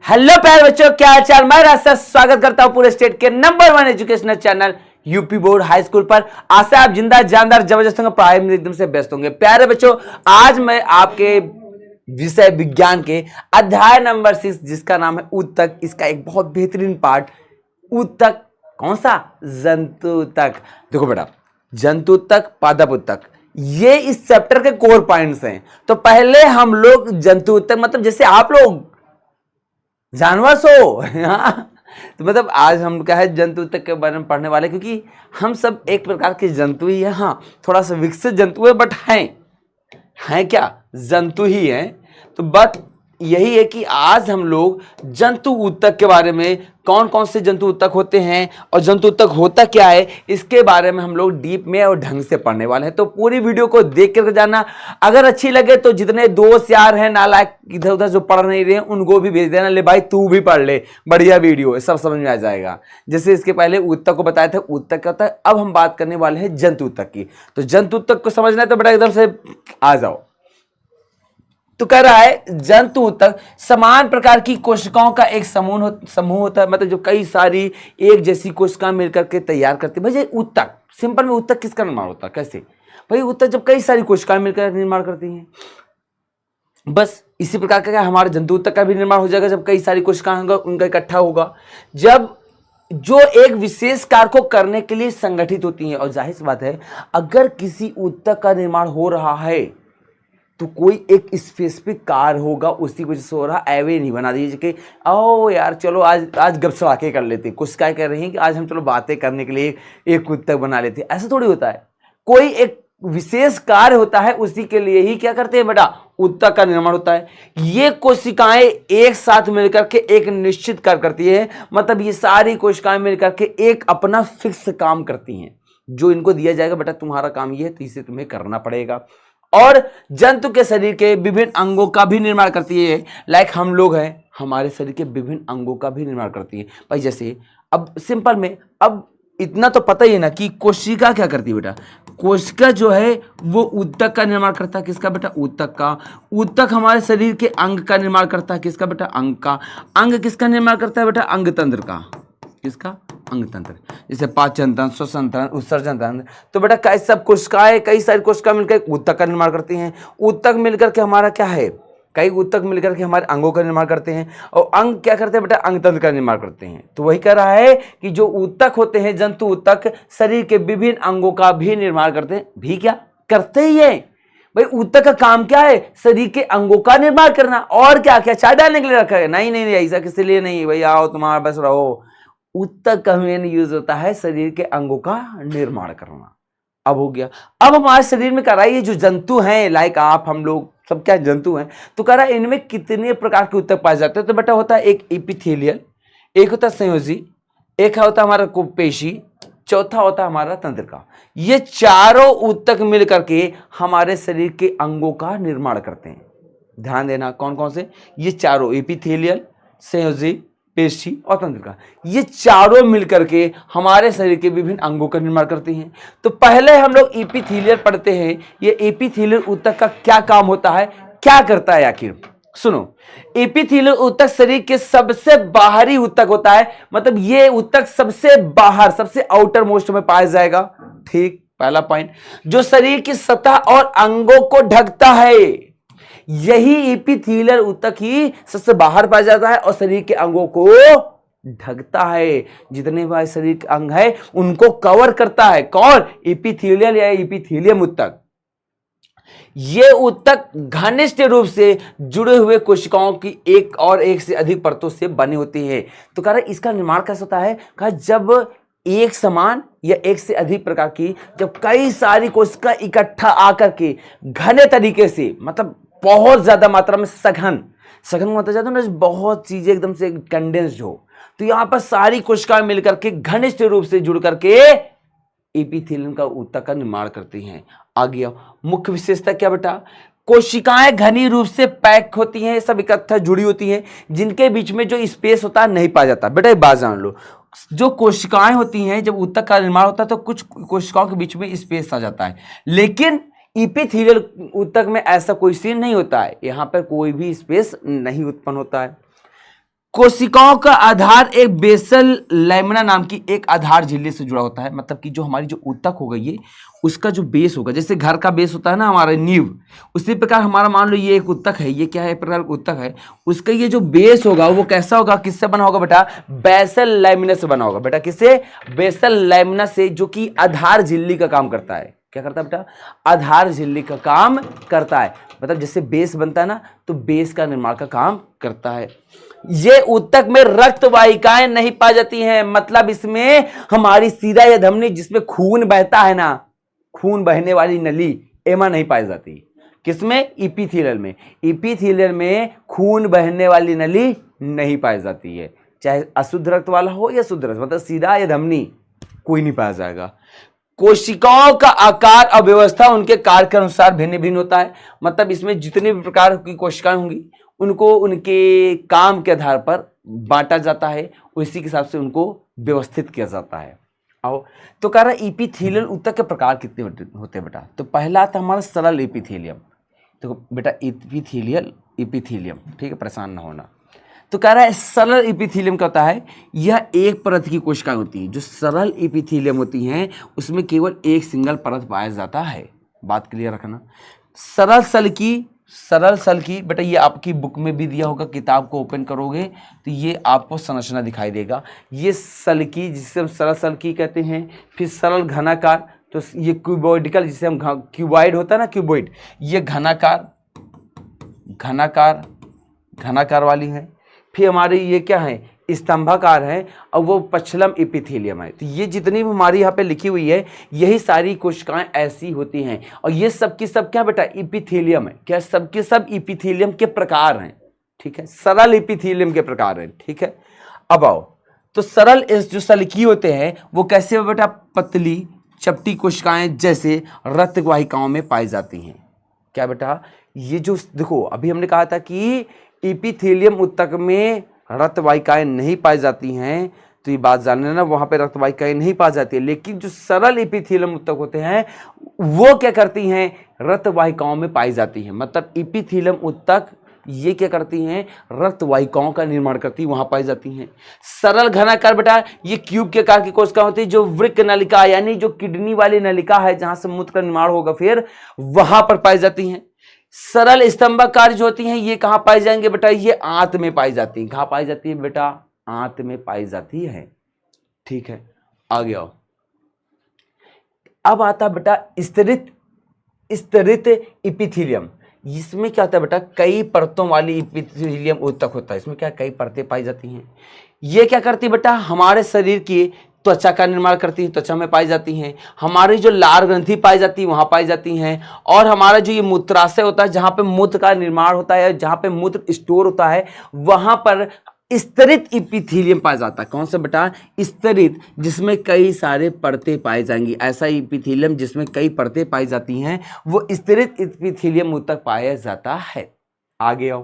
Hello प्यारे बच्चों, क्या हाल चाल। मैं रास्ता स्वागत करता हूं पूरे स्टेट के number 1 educational channel UP board high school पर। आशा आप जिंदा जानदार जबरदस्त होंगे, पढ़ाई में एकदम से व्यस्त होंगे। प्यारे बच्चों, आज मैं आपके विषय विज्ञान के अध्याय नंबर 6 जिसका नाम है ऊतक, इसका एक बहुत बेहतरीन पार्ट ऊतक। कौन सा? जंतु तक। देखो बेटा, जंतु तक, पादप तक, ये इस चैप्टर के कोर पॉइंट्स हैं। तो पहले हम लोग जंतु तक, मतलब जैसे आप लोग जानवर सो हाँ? तो मतलब आज हम क्या है, जंतु तक के बारे में पढ़ने वाले, क्योंकि हम सब एक प्रकार के जंतु ही है। हाँ, थोड़ा सा विकसित जंतु है, बट हैं क्या, जंतु ही हैं। तो बट यही है कि आज हम लोग जंतु ऊतक के बारे में, कौन कौन से जंतु ऊतक होते हैं और जंतु ऊतक होता क्या है, इसके बारे में हम लोग डीप में और ढंग से पढ़ने वाले हैं। तो पूरी वीडियो को देख कर जाना। अगर अच्छी लगे तो जितने दोस्त यार हैं नालायक इधर उधर जो पढ़ नहीं रहे हैं, उनको भी भेज देना, ले भाई तू भी पढ़ ले, बढ़िया वीडियो है, सब समझ में आ जाएगा। जैसे इसके पहले ऊतक को बताया था, ऊतक क्या होता है। अब हम बात करने वाले हैं जंतु ऊतक की। तो जंतु ऊतक को समझना है तो बेटा एकदम से आ जाओ। तो कह रहा है जंतु ऊतक समान प्रकार की कोशिकाओं का एक समूह होता है, मतलब जो कई सारी एक जैसी कोशिकाएं मिलकर के तैयार करती है। भाई ऊतक, सिंपल में ऊतक किसका निर्माण होता है, कैसे? भाई ऊतक जब कई सारी कोशिकाएं मिलकर निर्माण करती हैं, बस इसी प्रकार का हमारे जंतु ऊतक का भी निर्माण हो जाएगा जब कई सारी कोशिकाएं होंगे, उनका इकट्ठा होगा, जब जो एक विशेष कार्य को करने के लिए संगठित होती हैं। और जाहिर सी बात है, अगर किसी ऊतक का निर्माण हो रहा है तो कोई एक स्पेसिफिक कार होगा, उसी वजह से हो रहा। एवे नहीं बना दीजिए कि ओ यार चलो आज गपशप कर लेते हैं, कुछ क्या कर रही हैं कि आज हम चलो बातें करने के लिए एक ऊतक बना लेते हैं। ऐसा थोड़ी होता है, कोई एक विशेष कार्य होता है, उसी के लिए ही क्या करते हैं बेटा, ऊतक का निर्माण होता है। ये कोशिकाएं एक साथ मिलकर के एक निश्चित कार्य करती है, मतलब ये सारी कोशिकाएं मिलकर के एक अपना फिक्स काम करती हैं, जो इनको दिया जाएगा बेटा तुम्हारा काम ये है, तो इसे तुम्हें करना पड़ेगा। और जंतु के शरीर के विभिन्न अंगों का भी निर्माण करती है। लाइक हम लोग हैं, हमारे शरीर के विभिन्न अंगों का भी निर्माण करती है। भाई जैसे अब सिंपल में, अब इतना तो पता ही है ना कि कोशिका क्या करती है बेटा। कोशिका जो है वो ऊतक का निर्माण करता है। किसका बेटा? ऊतक का। ऊतक हमारे शरीर के अंग का निर्माण करता है। किसका बेटा? अंग का। अंग किसका निर्माण करता है बेटा? अंग तंत्र का। किसका? अंग तंत्र। जैसे पाचन तंत्र, श्वसन तंत्र, उत्सर्जन तंत्र। तो बेटा कई सब कोशिकाएं, कई सारी कोशिकाएं मिलकर ऊतक का निर्माण करती हैं। ऊतक मिलकर के हमारा क्या है, कई ऊतक मिलकर के हमारे अंगों का निर्माण करते हैं, और अंग क्या करते हैं बेटा? अंग तंत्र का निर्माण करते हैं। तो वही कह रहा है कि जो ऊतक होते हैं, जंतु ऊतक, शरीर के विभिन्न अंगों का भी निर्माण करते हैं। भी क्या करते ही है भाई, ऊतक का काम क्या है? शरीर के अंगों का निर्माण करना। और क्या क्या चाय डालने के लिए रखा है? नहीं नहीं, ऐसा किसी लिए नहीं भाई, आओ तुम्हारा बस रहो। ऊतक का मेन यूज होता है शरीर के अंगों का निर्माण करना। अब हो गया। अब हमारे शरीर में कह रहा है ये जो जंतु हैं, लाइक आप हम लोग सब क्या जंतु हैं, तो कह रहा है इनमें कितने प्रकार के ऊतक पाए जाते हैं। तो बेटा होता है एक एपिथेलियल, एक होता है संयोजी, एक होता है हमारा पेशी, चौथा होता है हमारा तंत्रिका। ये चारों ऊतक मिल करके हमारे शरीर के अंगों का निर्माण करते हैं। ध्यान देना, कौन कौन से? ये चारों, एपिथेलियल, संयोजी, पेशी और तंत्रिका, ये चारों मिलकर के हमारे शरीर के विभिन्न अंगों का निर्माण करती हैं। तो पहले हम लोग एपिथेलियल पढ़ते हैं। ये एपिथेलियल ऊतक का क्या काम होता है, क्या करता है आखिर? सुनो, एपिथेलियल ऊतक शरीर के सबसे बाहरी ऊतक होता है, मतलब ये ऊतक सबसे बाहर, सबसे आउटर मोस्ट में पाया जाएगा। ठीक, पहला पॉइंट, जो शरीर की सतह और अंगों को ढकता है। यही एपिथेलियल ऊतक ही सबसे बाहर पाया जाता है और शरीर के अंगों को ढकता है। जितने भी शरीर के अंग है उनको कवर करता है। कौन? एपिथेलियल या एपिथेलियम ऊतक। ये ऊतक घनिष्ठ रूप से जुड़े हुए कोशिकाओं की एक और एक से अधिक परतों से बनी होती है। तो कह रहा है इसका निर्माण कैसे होता है? कहा जब एक समान या एक से अधिक प्रकार की, जब कई सारी कोशिका इकट्ठा आकर के घने तरीके से, मतलब बहुत ज्यादा मात्रा में, सघन मतलब जाता है ना, बहुत चीजें एकदम से कंडेंस्ड हो, तो यहां पर सारी कोशिकाएं मिलकर के घनिष्ठ रूप से जुड़ करके एपिथेलियम का ऊतक का निर्माण करती हैं। आ गया मुख्य विशेषता क्या बेटा? कोशिकाएं घनी रूप से पैक होती हैं, सब इकट्ठा जुड़ी होती हैं, जिनके बीच में जो स्पेस होता है नहीं पाया जाता। बेटा एक बात जान लो, जो कोशिकाएं होती हैं, जब ऊतक का निर्माण होता है तो कुछ कोशिकाओं के बीच में स्पेस आ जाता है, लेकिन एपिथेलियल ऊतक में ऐसा कोई सीन नहीं होता है। यहां पर कोई भी स्पेस नहीं उत्पन्न होता है। कोशिकाओं का आधार एक बेसल लैमिना नाम की एक आधार झिल्ली से जुड़ा होता है। मतलब कि जो हमारी जो ऊतक होगा ये, उसका जो बेस होगा, जैसे घर का बेस होता है ना हमारा नींव, उसी प्रकार हमारा मान लो ये एक ऊतक है, ये क्या है, एक प्रकार का ऊतक है, उसका ये जो बेस होगा वो कैसा होगा, किससे बना होगा बेटा, बेसल लैमिना से बना होगा। बेटा किससे, बेसल लैमिना से, जो कि आधार झिल्ली का काम करता है। क्या करता है बेटा, आधार झिल्ली का काम करता है। मतलब जैसे बेस बनता है ना, तो बेस का निर्माण का काम करता है। ये ऊतक में रक्त वाहिकाएं नहीं पाई जाती हैं। मतलब इसमें हमारी सीधा या धमनी जिसमें खून बहता है ना, खून बहने वाली नली, एमा नहीं पाई जाती। किसमें, इपीथेलियल में। इपीथेलियल में खून बहने वाली नली नहीं पाई जाती है, चाहे अशुद्ध रक्त वाला हो या शुद्ध रक्त, मतलब सीधा या धमनी कोई नहीं पाया जाएगा। कोशिकाओं का आकार और व्यवस्था उनके कार्य के अनुसार भिन्न भिन्न होता है। मतलब इसमें जितने भी प्रकार की कोशिकाएं होंगी उनको उनके काम के आधार पर बांटा जाता है, उसी के हिसाब से उनको व्यवस्थित किया जाता है। आओ तो कह रहा इपीथेलियल ऊतक के प्रकार कितने होते हैं बेटा। तो पहला आता हमारा सरल इपीथेलियम। तो बेटा इपीथेलियल, इपीथेलियम, ठीक है, परेशान ना होना। तो कह रहा है सरल इपीथेलियम क्या होता है, यह एक परत की कोशिकाएं होती हैं। जो सरल इपीथेलियम होती हैं उसमें केवल एक सिंगल परत पाया जाता है। बात क्लियर रखना। सरल सल की बेटा ये आपकी बुक में भी दिया होगा, किताब को ओपन करोगे तो ये आपको संरचना दिखाई देगा। ये सल्की जिसे हम सरल सल्की कहते हैं। फिर सरल घनाकार, तो ये क्यूबॉइडिकल जिसे हम क्यूबॉइड होता है ना, क्यूबॉइड, ये घनाकार घनाकार घनाकार वाली है। फिर हमारी ये क्या है, स्तंभाकार है, और वो पछलम इपीथेलियम है। तो ये जितनी भी हमारी यहाँ पे लिखी हुई है यही सारी कोशिकाएं ऐसी होती हैं। और ये सब की सब क्या बेटा, इपीथेलियम है। क्या, सबके सब इपीथेलियम के प्रकार हैं, ठीक है, सरल इपीथेलियम के प्रकार हैं, ठीक है। अब आओ, तो सरल जो सल्की होते हैं वो कैसे बेटा, पतली चपटी कोशिकाएं जैसे रक्त वाहिकाओं में पाई जाती हैं। क्या बेटा, ये जो देखो अभी हमने कहा था कि इपीथेलियम ऊतक में रक्त वाहिकाएं नहीं पाई जाती हैं, तो ये बात जान लेना, वहां पे रक्त वाहिकाएं नहीं पाई जाती है। लेकिन जो सरल इपीथेलियम ऊतक होते हैं वो क्या करती हैं, रक्त वाहिकाओं में पाई जाती हैं। मतलब इपीथेलियम ऊतक ये क्या करती हैं, रक्त वाहिकाओं का निर्माण करती, वहां पाई जाती हैं। सरल घनाकार बेटा ये क्यूब के आकार की कोशिका होती है, जो वृक्क नलिका यानी जो किडनी वाली नलिका है जहां से मूत्र का निर्माण होगा फिर वहां पर पाई जाती हैं। सरल स्तंभाकार जो होती हैं ये कहां पाई जाएंगे बेटा, ये आंत में पाई जाती हैं। कहां पाई जाती है बेटा, आंत में पाई जाती है, ठीक है। आगे आओ, अब आता बेटा स्तरित इपीथेलियम। इसमें क्या होता है बेटा, कई परतों वाली इपीथेलियम ऊतक होता है। इसमें क्या, कई परतें पाई जाती हैं। ये क्या करती है बेटा, हमारे शरीर की त्वचा का निर्माण करती है, त्वचा में पाई जाती हैं। हमारी जो लार ग्रंथि पाई जाती है वहां पाई जाती हैं। और हमारा जो ये मूत्राशय होता है जहां पे मूत्र का निर्माण होता है, जहां पे मूत्र स्टोर होता है, वहां पर स्तरित इपीथेलियम पाया जाता है। कौन सा बेटा, स्तरित, जिसमें कई सारे परतें पाई जाएंगी। ऐसा इपीथेलियम जिसमें कई परतें पाई जाती हैं वो स्तरित इपीथेलियम तक पाया जाता है। आगे आओ,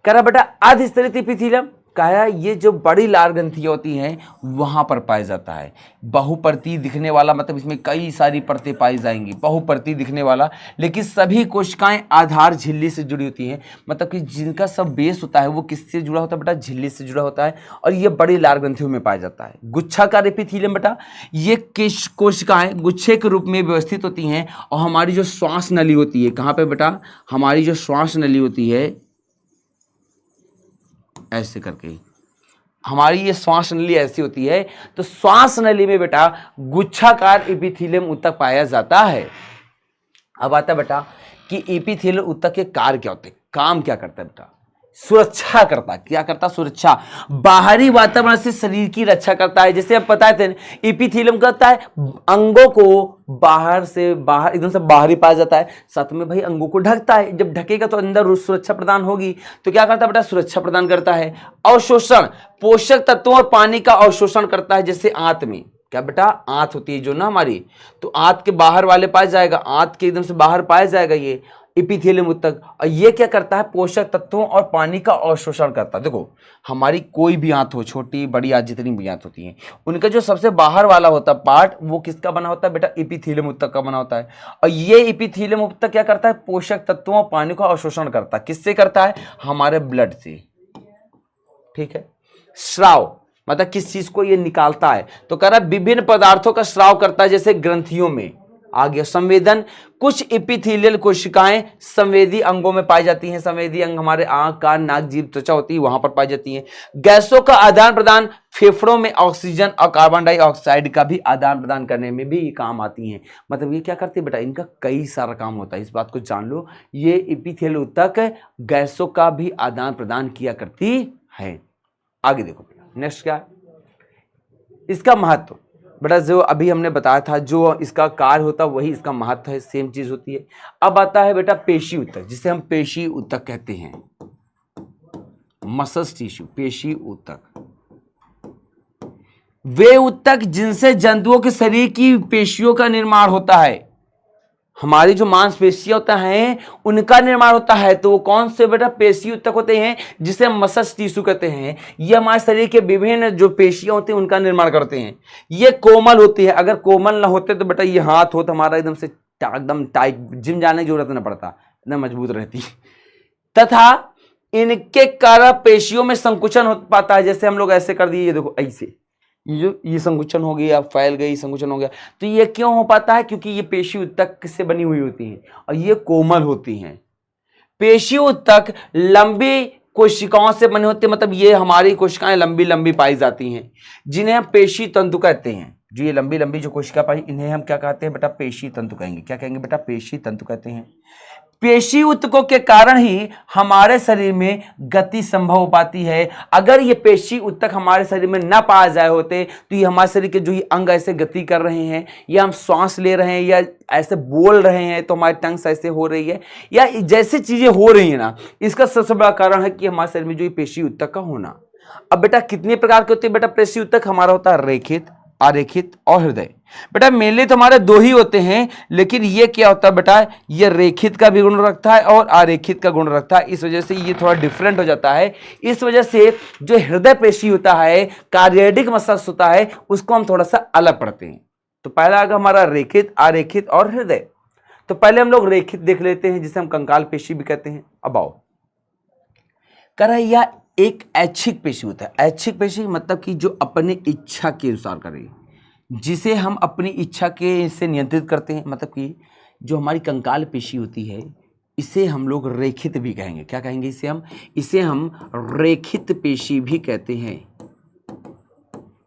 कह रहा बेटा अधस्तरित इपीथेलियम, कहा ये जो बड़ी लार ग्रंथियां होती हैं वहां पर पाया जाता है। बहुपर्ती दिखने वाला, मतलब इसमें कई सारी परतें पाई जाएंगी, बहुपर्ती दिखने वाला। लेकिन सभी कोशिकाएं आधार झिल्ली से जुड़ी होती हैं। मतलब कि जिनका सब बेस होता है वो किससे जुड़ा होता है बेटा, झिल्ली से जुड़ा होता है। और ये बड़ी लार ग्रंथियों में पाया जाता है। गुच्छाकार एपिथेलियम बेटा, ये कोशिकाएं गुच्छे के रूप में व्यवस्थित होती हैं। और हमारी जो श्वास नली होती है, कहाँ पे बेटा, हमारी जो श्वास नली होती है ऐसे करके, हमारी ये श्वास नली ऐसी होती है। तो श्वास नली में बेटा गुच्छाकार एपिथेलियम ऊतक पाया जाता है। अब आता है बेटा कि एपिथेलियम ऊतक के कार्य क्या होते हैं, काम क्या करता है बेटा, सुरक्षा करता है। क्या करता है, सुरक्षा, बाहरी वातावरण से शरीर की रक्षा करता है। जैसे आप बताए थे एपिथेलियम करता है अंगों को बाहर से बाहर, एकदम से बाहरी पाया जाता है, साथ में भाई अंगों को ढकता है। जब ढकेगा तो अंदर सुरक्षा प्रदान होगी। तो क्या करता है बेटा, सुरक्षा प्रदान करता है। अवशोषण, पोषक तत्वों और पानी का अवशोषण करता है। जैसे आंत में, क्या बेटा, आंत होती है जो ना हमारी, तो आंत के बाहर वाले पाया जाएगा, आंत के एकदम से बाहर पाया जाएगा ये एपिथेलियम ऊतक। और ये क्या करता है, पोषक तत्वों और पानी का अवशोषण करता है। देखो हमारी कोई भी आंत हो, छोटी बड़ी आंत, जितनी भी आंत होती हैं, उनका जो सबसे बाहर वाला होता है पार्ट, वो किसका बना होता है बेटा, एपिथेलियम ऊतक का बना होता है। और ये एपिथेलियम ऊतक क्या करता है, पोषक तत्वों और पानी का अवशोषण करता है। किससे करता है, हमारे ब्लड से। ठीक है। स्राव मतलब किस चीज को ये निकालता है, तो कह रहा है विभिन्न पदार्थों का स्राव करता है, जैसे ग्रंथियों में। आगे संवेदन, कुछ एपिथेलियल कोशिकाएं संवेदी अंगों में पाई जाती हैं। संवेदी अंग हमारे आंख, कान, नाक, जीभ, त्वचा होती है, वहां पर पाई जाती हैं। गैसों का आदान प्रदान, फेफड़ों में ऑक्सीजन और कार्बन डाइऑक्साइड का भी आदान प्रदान करने में भी ये काम आती हैं। मतलब ये क्या करती है बेटा, इनका कई सारा काम होता है, इस बात को जान लो। ये एपिथेलियल ऊतक गैसों का भी आदान प्रदान किया करती है। आगे देखो नेक्स्ट क्या है इसका महत्व। बेटा जो अभी हमने बताया था, जो इसका कार्य होता है वही इसका महत्व है, सेम चीज होती है। अब आता है बेटा पेशी ऊतक, जिसे हम पेशी ऊतक कहते हैं, मसल्स टिश्यू, पेशी ऊतक। वे ऊतक जिनसे जंतुओं के शरीर की पेशियों का निर्माण होता है, हमारी जो मांसपेशियां होता है उनका निर्माण होता है। तो वो कौन से बेटा पेशी ऊतक होते हैं, जिसे हम मसल्स टिश्यू कहते हैं। ये हमारे शरीर के विभिन्न जो पेशियां होती हैं उनका निर्माण करते हैं। ये कोमल होती है, अगर कोमल ना होते तो बेटा ये हाथ होता हमारा एकदम से एकदम टाइट, जिम जाने की जरूरत ना पड़ता, एकदम मजबूत रहती। तथा इनके कारण पेशियों में संकुचन हो पाता है, जैसे हम लोग ऐसे कर दिए, ये देखो ऐसे, ये संकुचन हो गया, फैल गई, संकुचन हो गया। तो ये क्यों हो पाता है, क्योंकि ये पेशी ऊतक से बनी हुई होती हैं और ये कोमल होती हैं। पेशी ऊतक लंबी कोशिकाओं से बने होते हैं, मतलब ये हमारी कोशिकाएं लंबी लंबी पाई जाती हैं, जिन्हें हम पेशी तंतु कहते हैं। जो ये लंबी लंबी जो कोशिका पाई, इन्हें हम क्या कहते हैं बेटा, पेशी तंतु कहेंगे। क्या कहेंगे बेटा, पेशी तंतु कहते हैं। पेशी ऊतकों के कारण ही हमारे शरीर में गति संभव हो पाती है। अगर ये पेशी ऊतक हमारे शरीर में ना पाए जाए होते तो ये हमारे शरीर के जो ये अंग ऐसे गति कर रहे हैं, या हम श्वास ले रहे हैं, या ऐसे बोल रहे हैं तो हमारी टंग्स ऐसे हो रही है, या जैसे चीजें हो रही है ना, इसका सबसे बड़ा कारण है कि हमारे शरीर में जो ये पेशी ऊतक का होना। अब बेटा कितने प्रकार के होते हैं बेटा पेशी ऊतक, हमारा होता है रेखित, आरेखित और हृदय। बेटा मेनली तो हमारे दो ही होते हैं, लेकिन ये क्या होता है बेटा, ये रेखित का भी गुण रखता है और आरेखित का गुण रखता है, इस वजह से ये थोड़ा डिफरेंट हो जाता है। इस वजह से जो हृदय पेशी होता है, कार्डियक मसल्स होता है, उसको हम थोड़ा सा अलग पढ़ते हैं। तो पहला आगे हमारा रेखित, आरेखित और हृदय। तो पहले हम लोग रेखित देख लेते हैं, जिसे हम कंकाल पेशी भी कहते हैं। अब आओ कह रहा है यह एक ऐच्छिक पेशी होता है। ऐच्छिक पेशी मतलब कि जो अपने इच्छा के अनुसार करे, जिसे हम अपनी इच्छा के से नियंत्रित करते हैं। मतलब कि जो हमारी कंकाल पेशी होती है, इसे हम लोग रेखित भी कहेंगे। क्या कहेंगे इसे हम रेखित पेशी भी कहते हैं।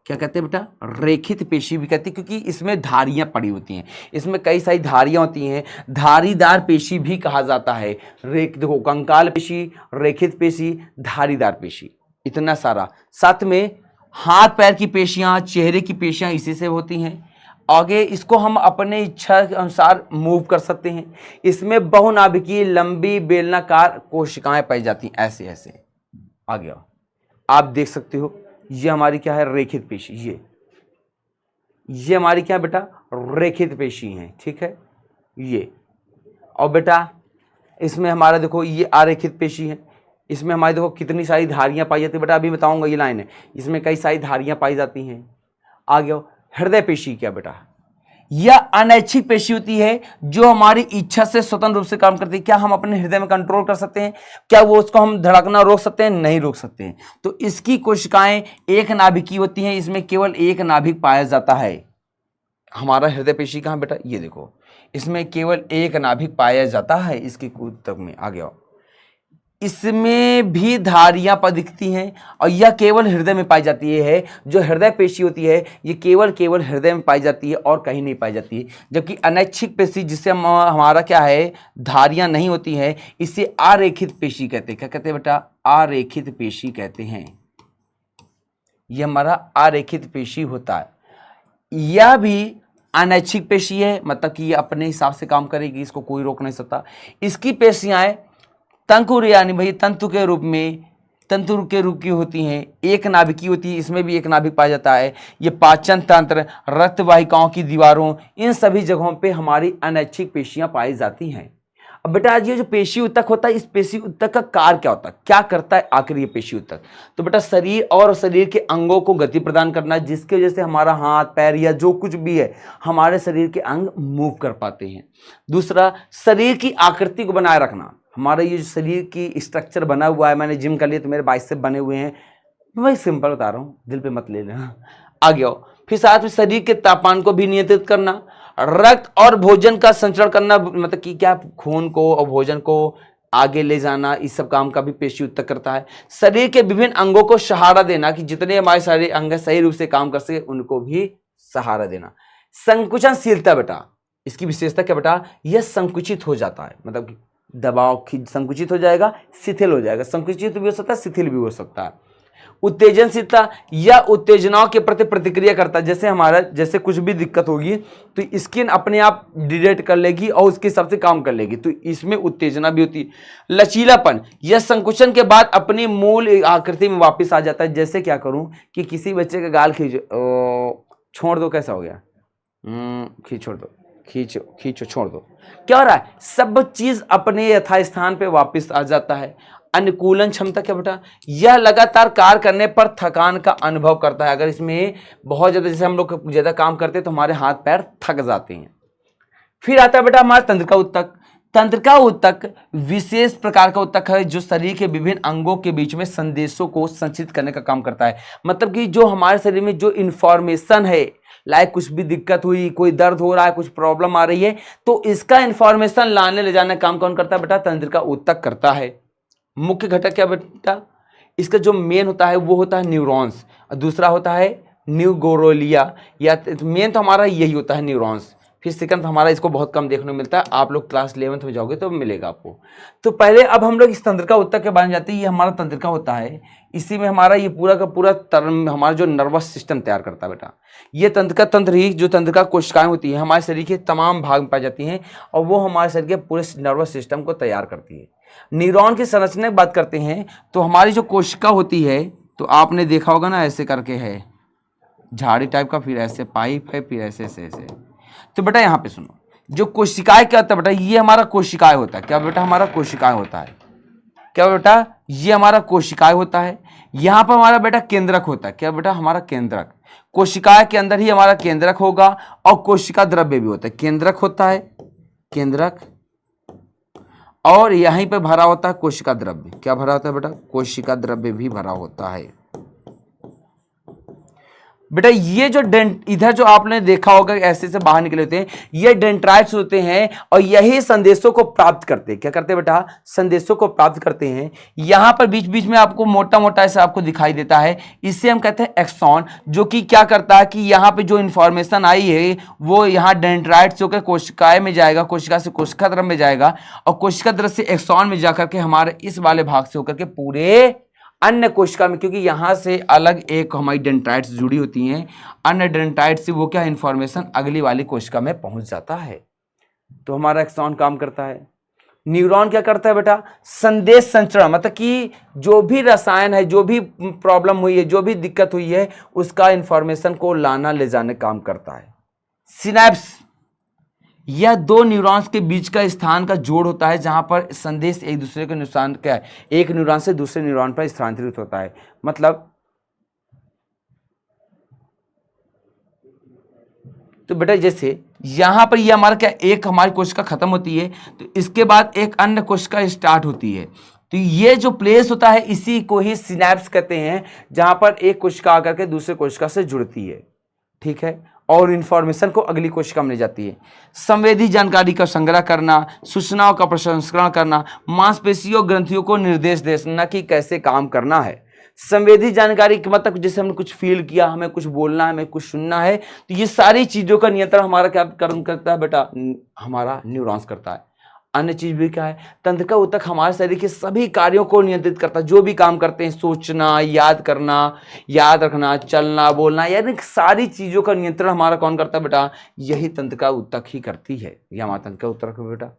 क्या कहते हैं बेटा, रेखित पेशी भी कहते हैं, क्योंकि इसमें धारियां पड़ी होती हैं, इसमें कई सारी धारियां होती हैं। धारीदार पेशी भी कहा जाता है। देखो कंकाल पेशी, रेखित पेशी, धारीदार पेशी, इतना सारा। साथ में हाथ पैर की पेशियां, चेहरे की पेशियां इसी से होती हैं। आगे इसको हम अपने इच्छा के अनुसार मूव कर सकते हैं। इसमें बहुनाभिकीय लंबी बेलनाकार कोशिकाएं पाई जाती हैं, ऐसे ऐसे। आगे आप देख सकते हो, ये हमारी क्या है, रेखित पेशी। ये हमारी क्या है बेटा, रेखित पेशी है। ठीक है ये। और बेटा इसमें हमारा देखो ये आरेखित पेशी है, इसमें हमारी देखो कितनी सारी धारियां पाई जाती है। बेटा अभी बताऊंगा, ये लाइन है, इसमें कई सारी धारियां पाई जाती हैं। आगे हृदय पेशी क्या बेटा, यह अनैच्छिक पेशी होती है, जो हमारी इच्छा से स्वतंत्र रूप से काम करती है। क्या हम अपने हृदय में कंट्रोल कर सकते हैं? क्या वो उसको हम धड़कना रोक सकते हैं? नहीं रोक सकते हैं। तो इसकी कोशिकाएं एक नाभिकीय होती हैं, इसमें केवल एक नाभिक पाया जाता है। हमारा हृदय पेशी कहाँ बेटा, ये देखो, इसमें केवल एक नाभिक पाया जाता है इसके ऊतक में। आगे आओ, इसमें भी धारियां दिखती हैं और यह केवल हृदय में पाई जाती है। जो हृदय पेशी होती है ये केवल हृदय में पाई जाती है और कहीं नहीं पाई जाती है। जबकि अनैच्छिक पेशी, जिससे हमारा क्या है, धारियां नहीं होती हैं, इसे आरेखित पेशी कहते हैं। क्या कहते हैं बेटा, आरेखित पेशी कहते हैं। यह हमारा आरेखित पेशी होता है। यह भी अनैच्छिक पेशी है, मतलब कि ये अपने हिसाब से काम करेगी, इसको कोई रोक नहीं सकता। इसकी पेशियां तंकुर यानी भाई तंतु के रूप की होती हैं, एक नाभिकीय होती है, इसमें भी एक नाभिक पाया जाता है। ये पाचन तंत्र, रक्त वाहिकाओं की दीवारों, इन सभी जगहों पे हमारी अनैच्छिक पेशियां पाई जाती हैं। अब बेटा आज ये जो पेशी ऊतक होता है, इस पेशी ऊतक का कार्य क्या होता है, क्या करता है आखिर ये पेशी ऊतक? तो बेटा शरीर और शरीर के अंगों को गति प्रदान करना, जिसके वजह से हमारा हाथ पैर या जो कुछ भी है हमारे शरीर के अंग मूव कर पाते हैं। दूसरा, शरीर की आकृति को बनाए रखना। हमारा ये जो शरीर की स्ट्रक्चर बना हुआ है, मैंने जिम कर लिया तो मेरे बाइसेप बने हुए हैं, मैं सिंपल बता रहा हूँ, दिल पे मत ले लेना। आगे आओ। फिर साथ में शरीर के तापमान को भी नियंत्रित करना, रक्त और भोजन का संचरण करना, मतलब कि क्या खून को और भोजन को आगे ले जाना, इस सब काम का भी पेशी उत्तक करता है। शरीर के विभिन्न अंगों को सहारा देना, कि जितने हमारे सारे अंग सही रूप से काम कर सके उनको भी सहारा देना। संकुचनशीलता बेटा, इसकी विशेषता क्या बेटा, यह संकुचित हो जाता है, मतलब कि दबाव संकुचित हो जाएगा, शिथिल हो जाएगा। संकुचित भी हो सकता है, शिथिल भी हो सकता है। उत्तेजनशीलता, या उत्तेजनाओं के प्रति प्रतिक्रिया करता है। जैसे हमारा जैसे कुछ भी दिक्कत होगी तो स्किन अपने आप डिटेक्ट कर लेगी और उसके हिसाब से काम कर लेगी, तो इसमें उत्तेजना भी होती है। लचीलापन, यह संकुचन के बाद अपनी मूल आकृति में वापस आ जाता है। जैसे क्या करूं कि किसी बच्चे का गाल छोड़ दो, कैसा हो गया, छोड़ दो, खींचो खींचो, छोड़ दो, क्या हो रहा है, सब चीज अपने यथास्थान पे वापस आ जाता है। अनुकूलन क्षमता क्या बेटा, यह लगातार कार्य करने पर थकान का अनुभव करता है। अगर इसमें बहुत ज्यादा, जैसे हम लोग ज्यादा काम करते हैं तो हमारे हाथ पैर थक जाते हैं। फिर आता है बेटा हमारा तंत्रिका उत्तक। तंत्रिका उत्तक विशेष प्रकार का उत्तक है जो शरीर के विभिन्न अंगों के बीच में संदेशों को संचित करने का काम करता है। मतलब कि जो हमारे शरीर में जो इंफॉर्मेशन है, लाइक कुछ भी दिक्कत हुई, कोई दर्द हो रहा है, कुछ प्रॉब्लम आ रही है, तो इसका इंफॉर्मेशन लाने ले जाने का काम कौन करता है बेटा, तंत्रिका उत्तक करता है। मुख्य घटक क्या बेटा, इसका जो मेन होता है वो होता है न्यूरॉन्स, और दूसरा होता है न्यूगोरोलिया, या मेन तो हमारा यही होता है न्यूरॉन्स। फिर सेकंड तो हमारा इसको बहुत कम देखने को मिलता है, आप लोग क्लास 11th में जाओगे तो मिलेगा आपको। तो पहले अब हम लोग इस तंत्रिका उत्तक के बारे में जाते हैं। ये हमारा तंत्रिका होता है, इसी में हमारा ये पूरा का पूरा हमारा जो नर्वस सिस्टम तैयार करता है बेटा। ये तंत्रिका तंत्र ही, जो तंत्रिका कोशिकाएं होती है हमारे शरीर के तमाम भाग में पाई जाती हैं, और वो हमारे शरीर के पूरे नर्वस सिस्टम को तैयार करती है। न्यूरॉन की संरचना की बात करते हैं तो हमारी जो कोशिका होती है, तो आपने देखा होगा ना, ऐसे करके है झाड़ी टाइप का, फिर ऐसे पाइप है, फिर ऐसे ऐसे ऐसे। तो बेटा यहाँ पे सुनो, जो कोशिकाएं क्या होता है बेटा, ये हमारा कोशिकाएं होता है। क्या बेटा, हमारा कोशिकाएं होता है। क्या बेटा, ये हमारा कोशिकाएं होता है। यहाँ पर हमारा बेटा केंद्रक होता है। क्या बेटा, हमारा केंद्रक, कोशिकाएं के अंदर ही हमारा केंद्रक होगा, और कोशिका द्रव्य भी होता है। केंद्रक होता है, केंद्रक, और यहीं पे भरा होता है कोशिका द्रव्य। क्या भरा होता है बेटा, कोशिका द्रव्य भी भरा होता है। बेटा ये जो इधर जो आपने देखा होगा ऐसे से बाहर निकले होते हैं, ये डेंड्राइट्स होते हैं, और यही संदेशों को प्राप्त करते हैं। क्या करते हैं बेटा, संदेशों को प्राप्त करते हैं। यहां पर बीच बीच में आपको मोटा मोटा ऐसा आपको दिखाई देता है, इसे हम कहते हैं एक्सॉन, जो कि क्या करता है कि यहाँ पे जो इंफॉर्मेशन आई है वो यहाँ डेंड्राइट्स होकर कोशिकाएं में जाएगा, कोशिका से कोशिका द्रव्य में जाएगा, और कोशिका द्रव्य से एक्सॉन में जाकर के हमारे इस वाले भाग से होकर के पूरे अन्य कोशिका में, क्योंकि यहां से अलग एक हमारी डेंड्राइट्स जुड़ी होती हैं, अन्य डेंड्राइट्स से वो क्या इंफॉर्मेशन अगली वाली कोशिका में पहुंच जाता है। तो हमारा एक्सॉन काम करता है। न्यूरॉन क्या करता है बेटा, संदेश संचरण, मतलब कि जो भी रसायन है, जो भी प्रॉब्लम हुई है, जो भी दिक्कत हुई है, उसका इंफॉर्मेशन को लाना ले जाने काम करता है। सिनैप्स, यह दो न्यूरॉन्स के बीच का स्थान का जोड़ होता है, जहां पर संदेश एक दूसरे के नुकसान क्या है, एक न्यूरॉन से दूसरे न्यूरॉन पर स्थानांतरित होता है। मतलब तो बेटा जैसे यहां पर यह हमारा क्या, एक हमारी कोशिका खत्म होती है तो इसके बाद एक अन्य कोशिका स्टार्ट होती है, तो ये जो प्लेस होता है इसी को ही सिनैप्स कहते हैं, जहां पर एक कोशिका आकर के दूसरे कोशिका से जुड़ती है, ठीक है, और इंफॉर्मेशन को अगली कोशिका में ले जाती है। संवेदी जानकारी का संग्रह करना, सूचनाओं का प्रसंस्करण करना, मांसपेशियों ग्रंथियों को निर्देश देना कि कैसे काम करना है। संवेदी जानकारी के मतलब जैसे हमने कुछ फील किया, हमें कुछ बोलना है, हमें कुछ सुनना है, तो ये सारी चीजों का नियंत्रण हमारा क्या करता है बेटा, हमारा न्यूरॉन्स करता है। अन्य चीज भी क्या है, तंत्रिका ऊतक हमारे शरीर के सभी कार्यों को नियंत्रित करता है, जो भी काम करते हैं, सोचना, याद करना, याद रखना, चलना, बोलना, यानी सारी चीजों का नियंत्रण हमारा कौन करता है बेटा, यही तंत्रिका ऊतक ही करती है। ये हमारा तंत्रिका ऊतक है बेटा।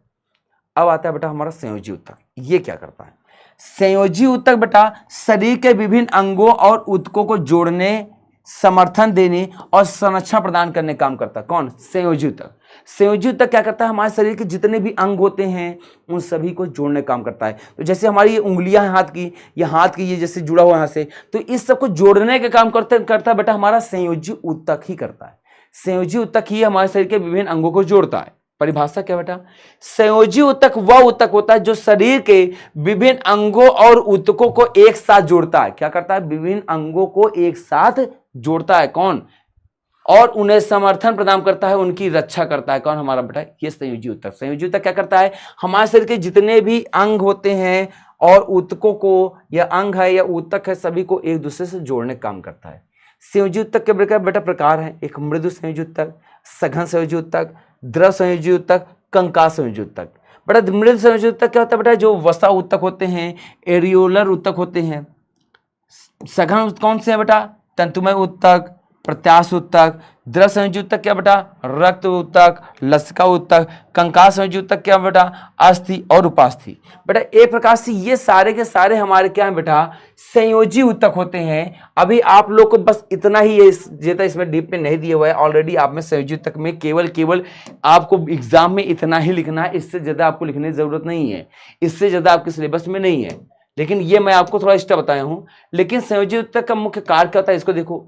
अब आता है बेटा हमारा संयोजी ऊतक। ये क्या करता है, संयोजी ऊतक बेटा शरीर के विभिन्न अंगों और ऊतकों को जोड़ने, समर्थन देने और संरक्षण प्रदान करने का काम करता है। कौन, संयोजी ऊतक। संयोजी ऊतक क्या करता है, हमारे शरीर के जितने भी अंग होते हैं उन सभी को जोड़ने का काम करता है। तो जैसे हमारी ये उंगलियां हैं हाथ की, ये हाथ की ये जैसे जुड़ा हुआ यहाँ से, तो इस सबको जोड़ने का काम करता है बेटा हमारा संयोजी ऊतक ही करता है। संयोजी ऊतक ही हमारे शरीर के विभिन्न अंगों को जोड़ता है। परिभाषा क्या बेटा, संयोजी ऊतक वह ऊतक होता है जो शरीर के विभिन्न अंगों और ऊतकों को एक साथ जोड़ता है। क्या करता है, विभिन्न अंगों को एक साथ जोड़ता है। कौन, और उन्हें समर्थन प्रदान करता है, उनकी रक्षा करता है। कौन, हमारा बेटा ये संयोजी ऊतक। संयोजी ऊतक क्या करता है, हमारे शरीर के जितने भी अंग होते हैं और ऊतकों को, या अंग है या ऊतक है, सभी को एक दूसरे से जोड़ने का काम करता है। संयोजी ऊतक के बेटा प्रकार है, एक मृदु संयोजी ऊतक, सघन संयोजी ऊतक, द्रव संयोजी ऊतक, कंकाल संयोजी ऊतक। बेटा मृदु संयोजी ऊतक क्या होता है बेटा, जो वसा ऊतक होते हैं, एरियोलर ऊतक होते हैं। सघन कौन से है बेटा, तंतुमय ऊतक, प्रत्यास्थ ऊतक। द्रव संयोजी ऊतक क्या बेटा, रक्त ऊतक, लसिका ऊतक। कंकाल संयोजी ऊतक क्या बेटा, अस्थि और उपास्थि। बेटा एक प्रकार से ये सारे के सारे हमारे क्या है बेटा, संयोजी ऊतक होते हैं। अभी आप लोग को बस इतना ही इसमें डीप में नहीं दिया हुआ है, ऑलरेडी आप में संयोजी ऊतक में केवल आपको एग्जाम में इतना ही लिखना है, इससे ज्यादा आपको लिखने की जरूरत नहीं है, इससे ज्यादा आपके सिलेबस में नहीं है। लेकिन ये मैं आपको थोड़ा एक्स्ट्रा बताया हूं। लेकिन संयोजी ऊतक का मुख्य कार्य क्या होता है, इसको देखो,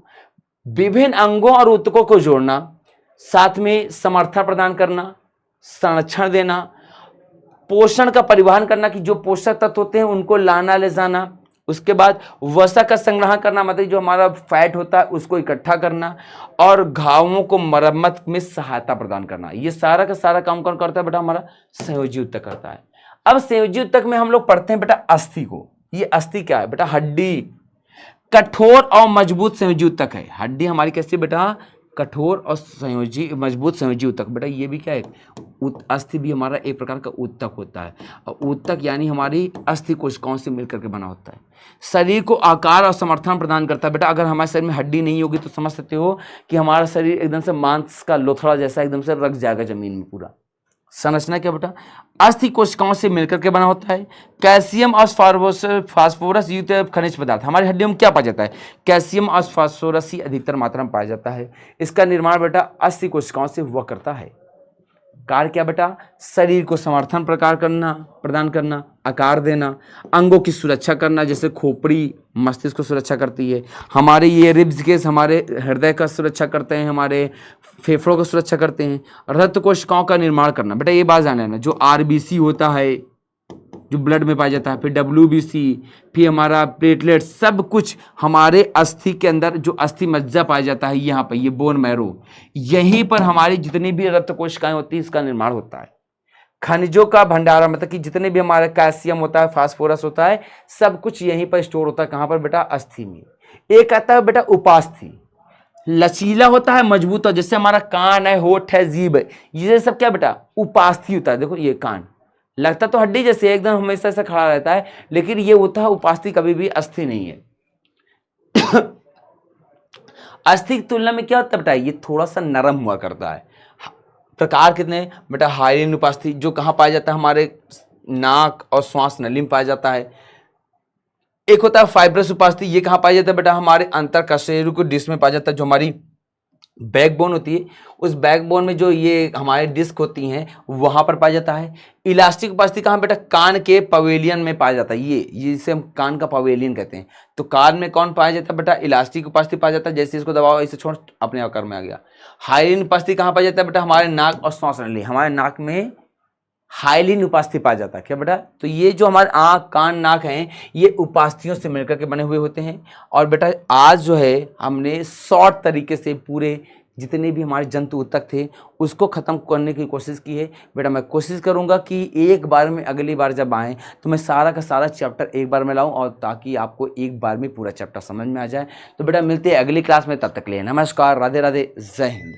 विभिन्न अंगों और ऊतकों को जोड़ना, साथ में समर्थन प्रदान करना, संरक्षण देना, पोषण का परिवहन करना, कि जो पोषक तत्व होते हैं उनको लाना ले जाना। उसके बाद वसा का संग्रहण करना, मतलब जो हमारा फैट होता है उसको इकट्ठा करना, और घावों को मरम्मत में सहायता प्रदान करना। ये सारा का सारा काम कौन करता है बेटा, हमारा संयोजी ऊतक करता है। अब संयोजी ऊतक में हम लोग पढ़ते हैं बेटा अस्थि को। ये अस्थि क्या है बेटा, हड्डी, कठोर और मजबूत संयोजी ऊतक है। हड्डी हमारी कैसी बेटा, कठोर और मजबूत संयोजी ऊतक। बेटा ये भी क्या है, अस्थि भी हमारा एक प्रकार का ऊतक होता है। और ऊतक यानी हमारी अस्थि कोशिकाओं से मिलकर के बना होता है। शरीर को आकार और समर्थन प्रदान करता है। बेटा अगर हमारे शरीर में हड्डी नहीं होगी तो समझ सकते हो कि हमारा शरीर एकदम से मांस का लोथड़ा जैसा एकदम से रख जाएगा जमीन में पूरा। संरचना क्या बेटा, अस्थि कोशिकाओं से मिलकर के बना होता है। कैल्शियम और फास्फोरस युक्त खनिज पदार्थ, हमारी हड्डियों में क्या पाया जाता है, कैल्शियम और फास्फोरस ही अधिकतर मात्रा में पाया जाता है। इसका निर्माण बेटा अस्थि कोशिकाओं से हुआ करता है। कार्य क्या बेटा, शरीर को समर्थन प्रदान करना, आकार देना, अंगों की सुरक्षा करना, जैसे खोपड़ी मस्तिष्क को सुरक्षा करती है, हमारे ये रिब्स के हमारे हृदय का सुरक्षा करते हैं, हमारे फेफड़ों का सुरक्षा करते हैं। रक्त कोशिकाओं का निर्माण करना, बेटा ये बात जाना है ना, जो आरबीसी होता है जो ब्लड में पाया जाता है, फिर डब्ल्यूबीसी, फिर हमारा प्लेटलेट, सब कुछ हमारे अस्थि के अंदर, जो अस्थि मज्जा पाया जाता है यहाँ पर, ये बोन मैरो, यहीं पर हमारी जितनी भी रक्त कोशिकाएं होती है इसका निर्माण होता है। खनिजों का भंडारण, मतलब कि जितने भी हमारे कैल्शियम होता है, फास्फोरस होता है, सब कुछ यहीं पर स्टोर होता है। कहाँ पर बेटा, अस्थि में। एक आता है बेटा उपास्थि, लचीला होता है, मजबूत होता है, जैसे हमारा कान है, होठ है, जीभ है, ये सब क्या बेटा उपास्थि होता है। देखो ये कान लगता तो हड्डी जैसे एकदम हमेशा से खड़ा रहता है, लेकिन ये होता है उपास्थि, कभी भी अस्थि नहीं है। अस्थि की तुलना में क्या होता है बेटा, ये थोड़ा सा नरम हुआ करता है। प्रकार कितने बेटा, हाइलिन उपास्थि, जो कहाँ पाया जाता है, हमारे नाक और श्वास नली में पाया जाता है। एक होता है फाइब्रस उपास्थि, ये कहाँ पाया जाता है बेटा, हमारे अंतर कशेरुकी डिस्क में पाया जाता है। जो हमारी बैकबोन होती है, उस बैकबोन में जो ये हमारे डिस्क होती हैं वहां पर पाया जाता है। इलास्टिक उपास्थि कहाँ बेटा, कान के पवेलियन में पाया जाता है। ये जिसे हम कान का पवेलियन कहते हैं। तो कान में कौन पाया जाता है बेटा, इलास्टिक उपास्थि पाया जाता है। जैसे इसको दबाओ, इसे छोड़, अपने आकार में आ गया। हाइलिन उपास्थि कहाँ पाया जाता है बेटा, हमारे नाक और श्वास नली, हमारे नाक में हाइलिन उपास्थि पाया जाता है। क्या बेटा, तो ये जो हमारे आँख कान नाक हैं, ये उपास्थियों से मिलकर के बने हुए होते हैं। और बेटा आज जो है हमने शॉर्ट तरीके से पूरे जितने भी हमारे जंतु ऊतक थे उसको ख़त्म करने की कोशिश की है। बेटा मैं कोशिश करूंगा कि एक बार में, अगली बार जब आएँ तो मैं सारा का सारा चैप्टर एक बार में लाऊं, और ताकि आपको एक बार में पूरा चैप्टर समझ में आ जाए। तो बेटा मिलते हैं अगली क्लास में, तब तक के लिए नमस्कार, राधे राधे, जय हिंद।